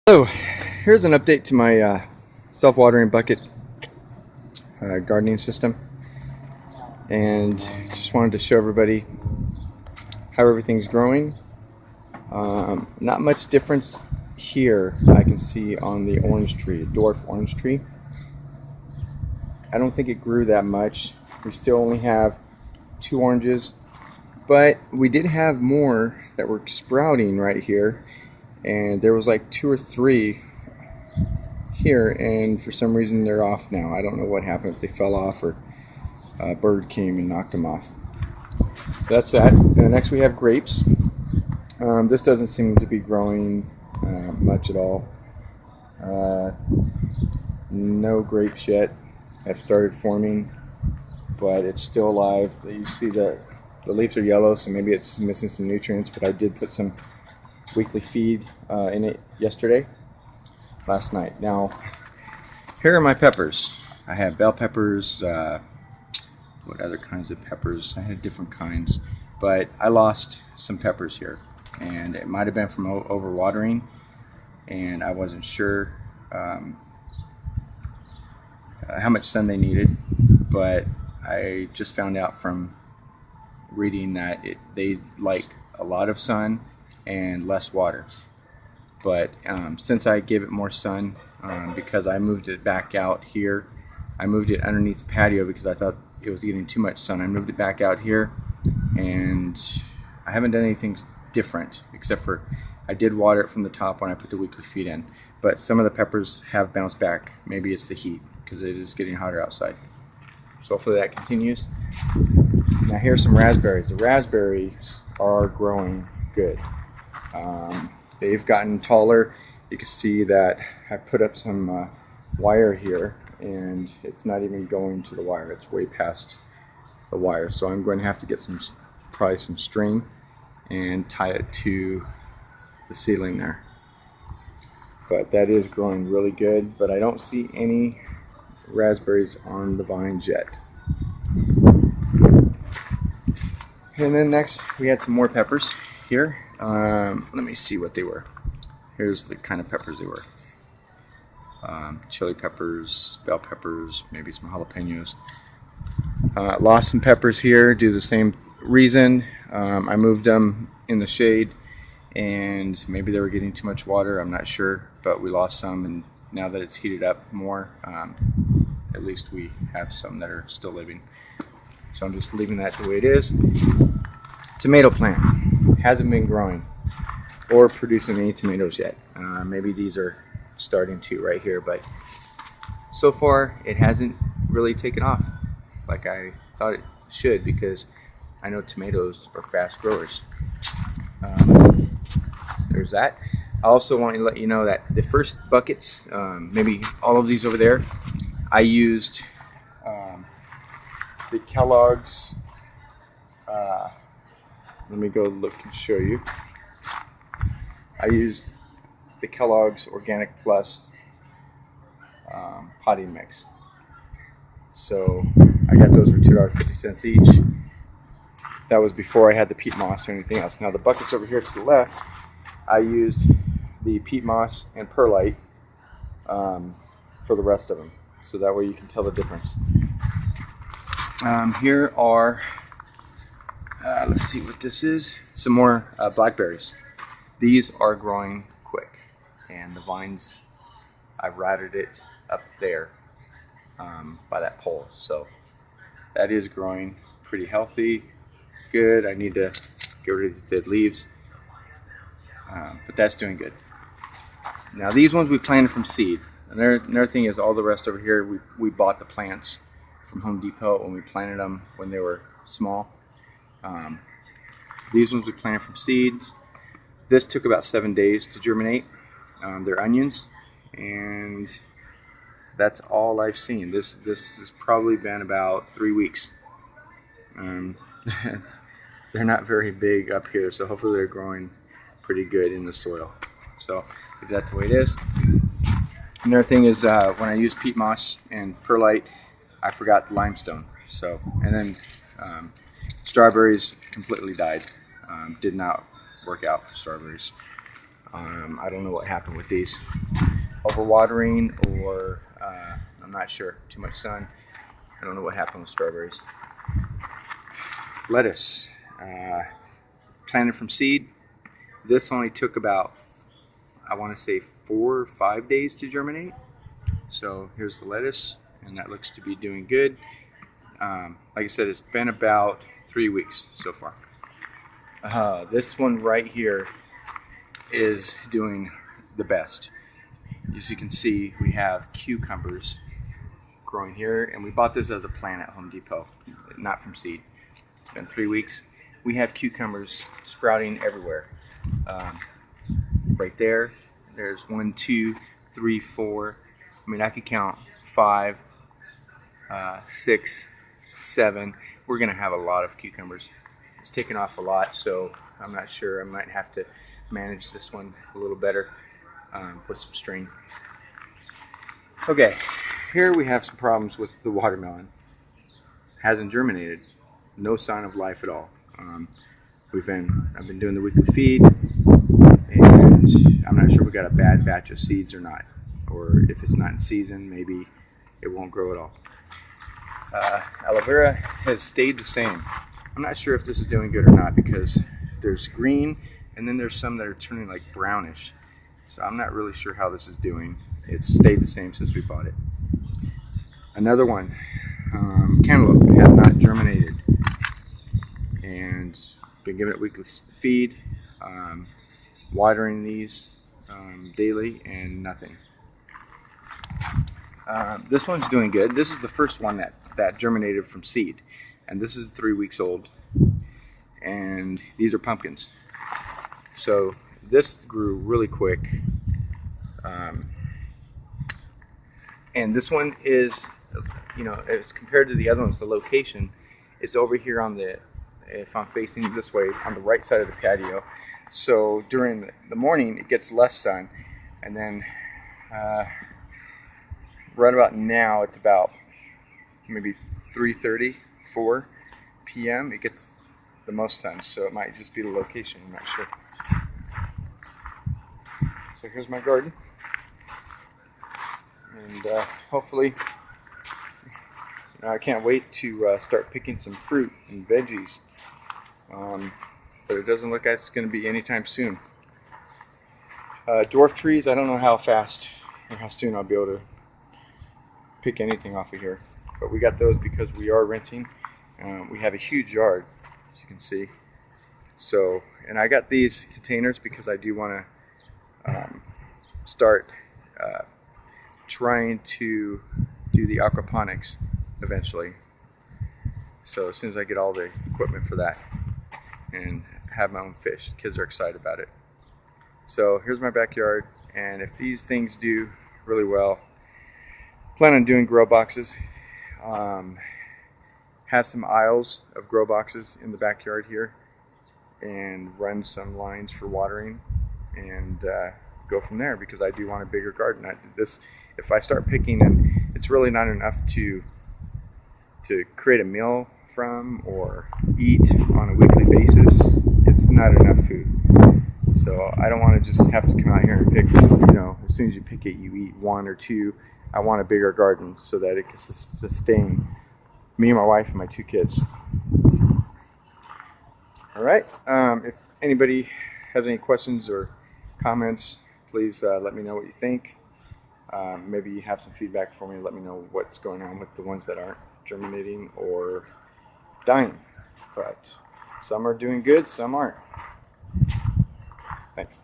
So here's an update to my self-watering bucket gardening system, and just wanted to show everybody how everything's growing. Not much difference here I can see on the orange tree, dwarf orange tree. I don't think it grew that much. We still only have 2 oranges, but we did have more that were sprouting right here, and there was like 2 or 3 here, and for some reason they're off now. I don't know what happened, if they fell off or a bird came and knocked them off. So that's that. And next we have grapes. This doesn't seem to be growing much at all. No grapes yet have started forming, but it's still alive. You see that the leaves are yellow, so maybe it's missing some nutrients, but I did put some weekly feed in it last night. Now, here are my peppers. I have bell peppers, what other kinds of peppers? I had different kinds, but I lost some peppers here, and it might have been from overwatering, and I wasn't sure how much sun they needed, but I just found out from reading that they like a lot of sun and less water. But since I gave it more sun, because I moved it back out here, I moved it underneath the patio because I thought it was getting too much sun. I moved it back out here, and I haven't done anything different except for I did water it from the top when I put the weekly feed in. But some of the peppers have bounced back. Maybe it's the heat because it is getting hotter outside. So hopefully that continues. Now here's some raspberries. The raspberries are growing good. They've gotten taller. You can see that I put up some wire here, and it's not even going to the wire. It's way past the wire. So I'm going to have to get probably some string and tie it to the ceiling there. But that is growing really good, but I don't see any raspberries on the vines yet. And then next we had some more peppers here. Let me see what they were. Here's the kind of peppers they were. Chili peppers, bell peppers, maybe some jalapenos. Lost some peppers here due to the same reason. I moved them in the shade, and maybe they were getting too much water, I'm not sure, but we lost some, and now that it's heated up more, at least we have some that are still living. So I'm just leaving that the way it is. Tomato plant hasn't been growing or producing any tomatoes yet. Maybe these are starting to right here, but so far it hasn't really taken off like I thought it should, because I know tomatoes are fast growers. So there's that. I also want to let you know that the first buckets, maybe all of these over there, I used the Kellogg's, let me go look and show you. I used the Kellogg's Organic Plus potting mix. So I got those for $2.50 each. That was before I had the peat moss or anything else. Now the buckets over here to the left, I used the peat moss and perlite for the rest of them, so that way you can tell the difference. Here are, let's see what this is, some more blackberries. These are growing quick, and the vines, I've routed it up there by that pole, so that is growing pretty healthy, good. I need to get rid of these dead leaves, but that's doing good. Now these ones we planted from seed. Another thing is, all the rest over here, we bought the plants from Home Depot when we planted them when they were small. These ones we planted from seeds. This took about 7 days to germinate. They're onions, and that's all I've seen. This has probably been about 3 weeks. They're not very big up here, so hopefully they're growing pretty good in the soil. So leave that the way it is. Another thing is, when I use peat moss and perlite, I forgot the limestone. So, and then strawberries completely died. Did not work out for strawberries. I don't know what happened with these. Overwatering, or I'm not sure. Too much sun. I don't know what happened with strawberries. Lettuce. Planted from seed. This only took about, I want to say, 4 or 5 days to germinate. So here's the lettuce, and that looks to be doing good. Like I said, it's been about 3 weeks so far. This one right here is doing the best. As you can see, we have cucumbers growing here, and we bought this as a plant at Home Depot, not from seed. It's been 3 weeks. We have cucumbers sprouting everywhere. Right there, there's 1, 2, 3, 4. I mean, I could count 5, 6, 7. We're gonna have a lot of cucumbers. It's taken off a lot, so I'm not sure. I might have to manage this one a little better with some string. Okay, here we have some problems with the watermelon. Hasn't germinated. No sign of life at all. I've been doing the weekly feed, and I'm not sure we got a bad batch of seeds or not, or if it's not in season, maybe it won't grow at all. Aloe vera has stayed the same. I'm not sure if this is doing good or not, because there's green and then there's some that are turning like brownish. So I'm not really sure how this is doing. It's stayed the same since we bought it. Another one, cantaloupe, has not germinated, and been giving it weekly feed, watering these daily, and nothing. This one's doing good. This is the first one that germinated from seed, and this is 3 weeks old, and these are pumpkins. So this grew really quick, and this one is, as compared to the other ones, the location, it's over here on the, if I'm facing this way, on the right side of the patio. So during the morning it gets less sun, and then right about now it's about maybe 3:30, 4 p.m. it gets the most sun, so it might just be the location, I'm not sure. So here's my garden, and hopefully, I can't wait to start picking some fruit and veggies, but it doesn't look like it's going to be anytime soon. Dwarf trees, I don't know how fast or how soon I'll be able to pick anything off of here, but we got those because we are renting. We have a huge yard, as you can see. So, and I got these containers because I do want to start trying to do the aquaponics eventually. So as soon as I get all the equipment for that and have my own fish, the kids are excited about it. So here's my backyard, and if these things do really well, plan on doing grow boxes. Have some aisles of grow boxes in the backyard here, and run some lines for watering, and go from there, because I do want a bigger garden. If I start picking, and it's really not enough to create a meal from or eat on a weekly basis. It's not enough food. So I don't want to just have to come out here and pick, as soon as you pick it, you eat 1 or 2. I want a bigger garden so that it can sustain me and my wife and my 2 kids. All right. If anybody has any questions or comments, please let me know what you think. Maybe you have some feedback for me. Let me know what's going on with the ones that aren't germinating or dying. But some are doing good, some aren't. Thanks.